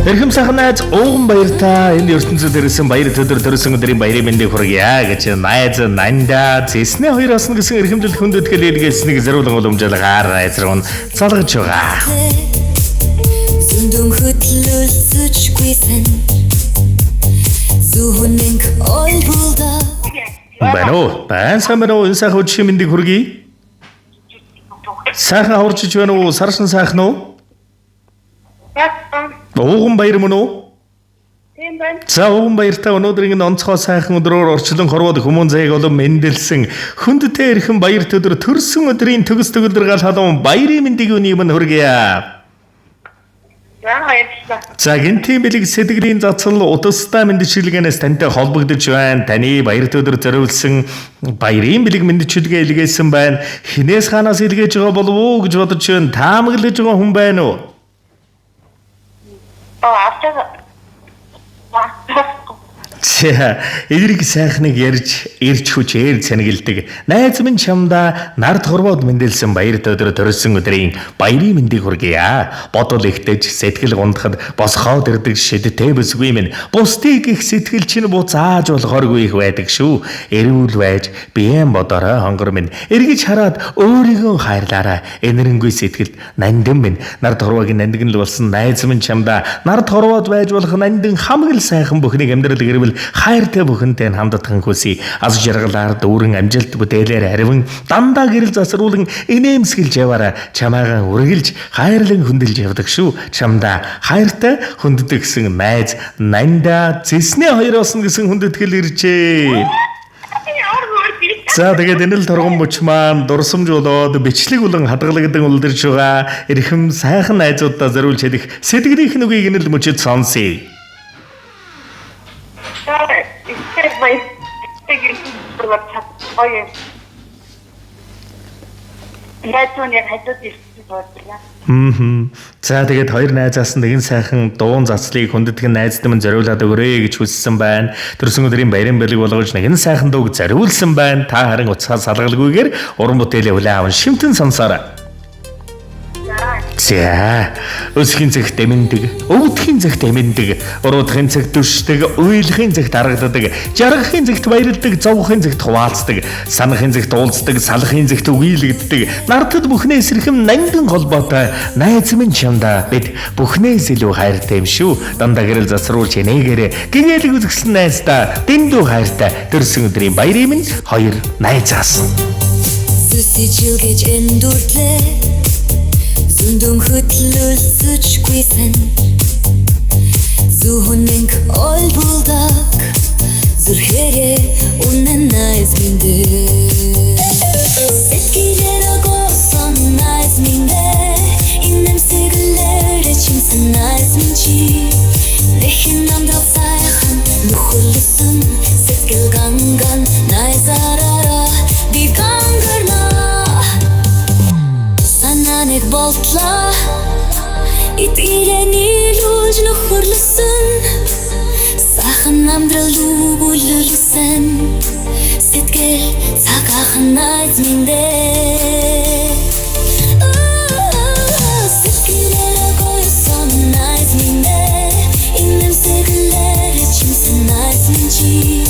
Эрхэм сайхан найз ууган баяртай энэ ертөнцид ирсэн баяр төдөр төрсөн өдрийн баярын мэндийг хүргье гэж найз нандаа зэснэ хоёроос нь гэсэн эрхэмжил хүндэтгэл илгээснийг зориулан уламжлахаар айзрын залгаж байгаа. Зүндүн хөтлөлцөжгүйсэн зүхнэнг ойлбулда Бань самбано энэ сайхан өдрийн мэндийг хүргье. Сайхан хурж байна уу? Сарсан сайхан уу? Ууган баяр мөн үү? Тийм байна. За ууган баяртай өнөөдрийн онцгой сайхан өдрөөр орчлон хорвоод хүмүүн заяг олон мэндэлсэн хүндтэй эрхэм баяр төдөр төрсөн өдрийн төгс төгөлдөр гал халуун баярын мэндийг өний өмнө хүргье. За гинтийн бэлэг сэтгэлийн зацал удастай мэндчилгээнээс тантай холбогдож байна. Таны баяр төдөр зориулсан баярын бэлэг мэндчилгээ илгээсэн байна. Хинээс ханаас илгээж байгаа болов уу гэж бодож байна. Таамаглаж байгаа хүн байна уу? Эдрийг сайхныг ярьж ирж хүчээр цэнгэлдэг найз минь чамда нард хорвоод мэндэлсэн баяр төдөр төрсөн өдрийн баярын мэндийг хүргье. Бодол ихтэж сэтгэл гундахад босхоод ирдэг шидтэй бүсгүй минь бусдыг их сэтгэл чинь буцааж болохоргүй их байдаг шүү. Эрүүл байж биеэн бодорой хонгор минь эргэж хараад өөрийгөө хайрлаарай. Энэрэнгүй сэтгэлд нандин минь нард хорвоогийн нандин л болсон найз минь чамда нард хорвоод байж болох нандин хамаг л сайхан бүхнийг амьдрал гэрвэл хайртай бүхэнтэй хамддахын хүсье. Аз жаргалаар дүүрэн амжилт бүтээлээр хариван дандаа гэрэл засруулан инээмсгэлж яваарай. Чамаагаа үргэлж хайрлан хүндэлж явдаг шүү. Чамда хайртай хүнддэгсэн найз нандаа зэснэ хоёроос нь гэсэн хүндэтгэл иржээ. За тэгээд энэ л торгон мөч маань дурсамж болоод бичлэг болон хадгалагдсан улдирч байгаа эрхэм сайхан найзуудаа зориулж хэлэх сэтгэлийнх нь үгийг энэ л мөчөд сонсъё. За тэгээд хоёр найзаас нь нэгэн сайхан дуун зацлыг хүндэтгэн найзтай минь зориулаад өгөрэй гэж хүссэн байна. Төрсөн өдрийн баярын бэлэг болгож нэгэн сайхан дууг зориулсан байна. Та харин уцаас салгалгүйгээр уран бүтээлээ хүлээн аван шимтэн сонсоорой. За өсхийн цагт эмэндэг, өвдхийн цагт эмэндэг, уруудхийн цагт дүшдэг, уйлахын цагт харагддаг, жаргахын цагт баярлдаг, зовхын цагт хуваалцдаг, санахын цагт уулздаг, салахын цагт үгийлэгддэг, нартад бүхнээс эрхэм нандин холбоотой найз минь чамда бид бүхнээс илүү хайртай юм шүү. Дандаа гэрэл засруулж энэгээрээ гинэлэг үзгсэн найздаа дэндүү хайртай төрсөн өдрийн баярын минь хоёр найзаас. Сүсижүүлгэж эндүртлээ Зүндүн хөтлөлцөжгүйсэн зүхнэнг ойлбулдаг зүрхээрээ үнэн найз миндээ сэтгэлээр агуулсан найз миндээ инэмсэглээр чимсэн найз минь чи нэхэн намдрал сайхан нөхөрлөсөн сэтгэл ганган найзаараа би гангарна Санааныг болтлаа Итгирэний лууж нөхөрлөсөн Сайхан намдрал үгүлэлсэн Сэтгэл цагаахан найз миндээ Сэтгэлээр агуулсан найз миндээ Инэмсэглээр чимсэн найз минь чи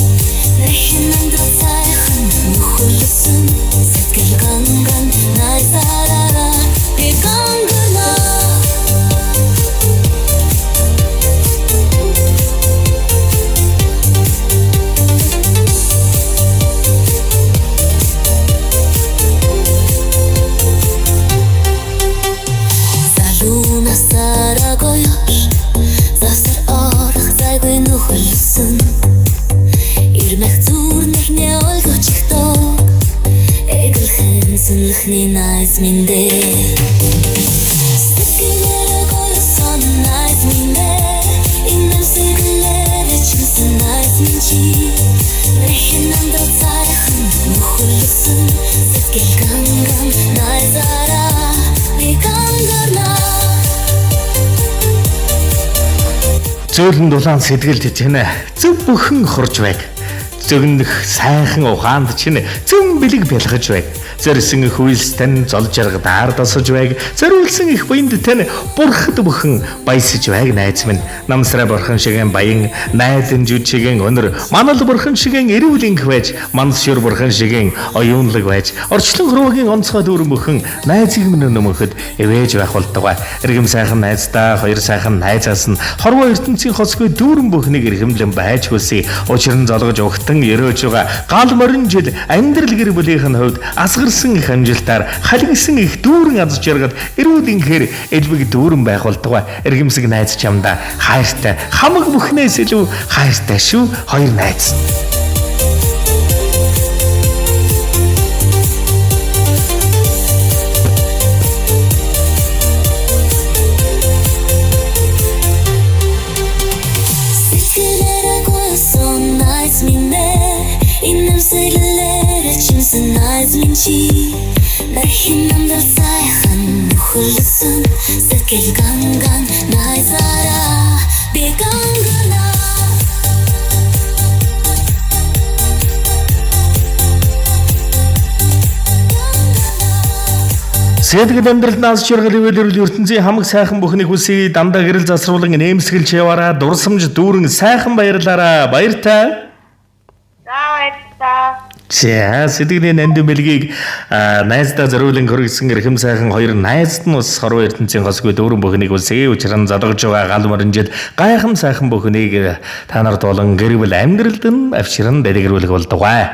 Нэхэн намдрал сайхан нөхөрлөсөн Сэтгэл ганган найзаараа би гангарна Залуунасаараа гоёш засар орох зайгүй нөхөрлөсөн Ирмэх зүрнэрнээ олгоч ихтоо Эгэлхэн зүнхний найз миндээ Сэтгэлээр агуулсан найз миндээ Инэмсэглээр чимсэн найз минь чи Нэхэн намдрал сайхан нөхөрлөсөн Сэтгэл ганган найзаараа би гангарна Зөөлөн дулаан сэтгэл жижигнэ. Зөв бүхэн хурж байг. зөгнөх сайхан ухаанд чинь зөв бэлэг бэлгэж байг. Зорьсон их үйлстэн зол жаргад ард асаж байг. Зориулсан их буйнд тань бурхад бүхэн баясаж байг найз минь. Намсраа бурхан шигэн баян, найдан жүжигэн өнөр, манал бурхан шигэн эрүүлэнх байж, мансшир бурхан шигэн оюунлаг байж, орчлон хөрөөгийн онцгой дүүрэн бүхэн найзыг минь нөмөхөд эвэж байх болтугай. Иргэм сайхан найздаа, хоёр сайхан найзаас нь хорвоо ертөнцийн хосгүй дүүрэн бүхнийг эрхэмлэн байж хүсье. Учран золгож ухтан өрөөж байгаа гал морин жил амьдрал гэр бүлийнх нь хувьд асгарсан их амжилтаар халигсан их дүүрэн аз жаргад эрүүлэнхээр элбэг дүүрэн байх болтугай. Иргэмсэг найз чамда хайртай хамаг бүхнээс илүү хайртай шүү хоёр найз. Найз минь чи дахин намдал сайхан нөхөрлсөн сэтгэл ганган найзаараа би гангана. Сэтгэл амьдралд нас чиргал ивэлэрүүл ертөнцийн хамаг сайхан бүхнийг хүсье. Дандаа гэрэл засруулан нэмсгэлж яваараа дурсамж дүүрэн сайхан баярлаараа. Баяртай. За сэтгэлийн нандин бэлгийг найздаа зориулан хөргсөн эрхэм сайхан хоёр найзд нь бас хорвоо ертөнцийн хосгүй дүүрэн бүхнийг үлсээ учран задгаж байгаа гал моринжид гайхам сайхан бүхнийг та нарт болон гэр бүл амьдралд нь авчиран дэдгэрүүлэх болдугай.